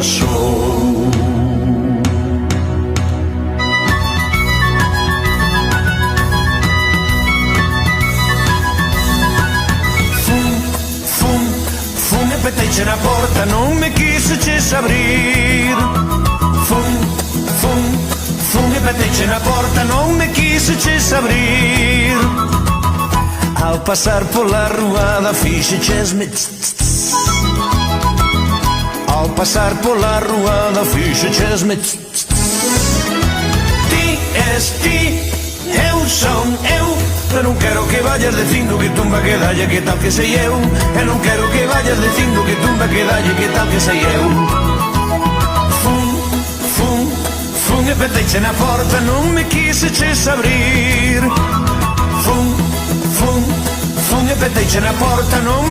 pasou. Peteiche na porta, non me quixeches abrir. Fun e peteiche na porta, non me quixeches abrir. Ao pasar pola ruada fixechesme Ao pasar pola ruada fixechesme Ti és ti, eu son eu. Eu non quero que vayas dicindo que tumba que dalle, que tal que sei eu. Eu non quero que vayas dicindo que tumba que dalle, que tal que sei eu. Fun e peteiche na porta, non me quixeches abrir. Fun e peteiche na porta, non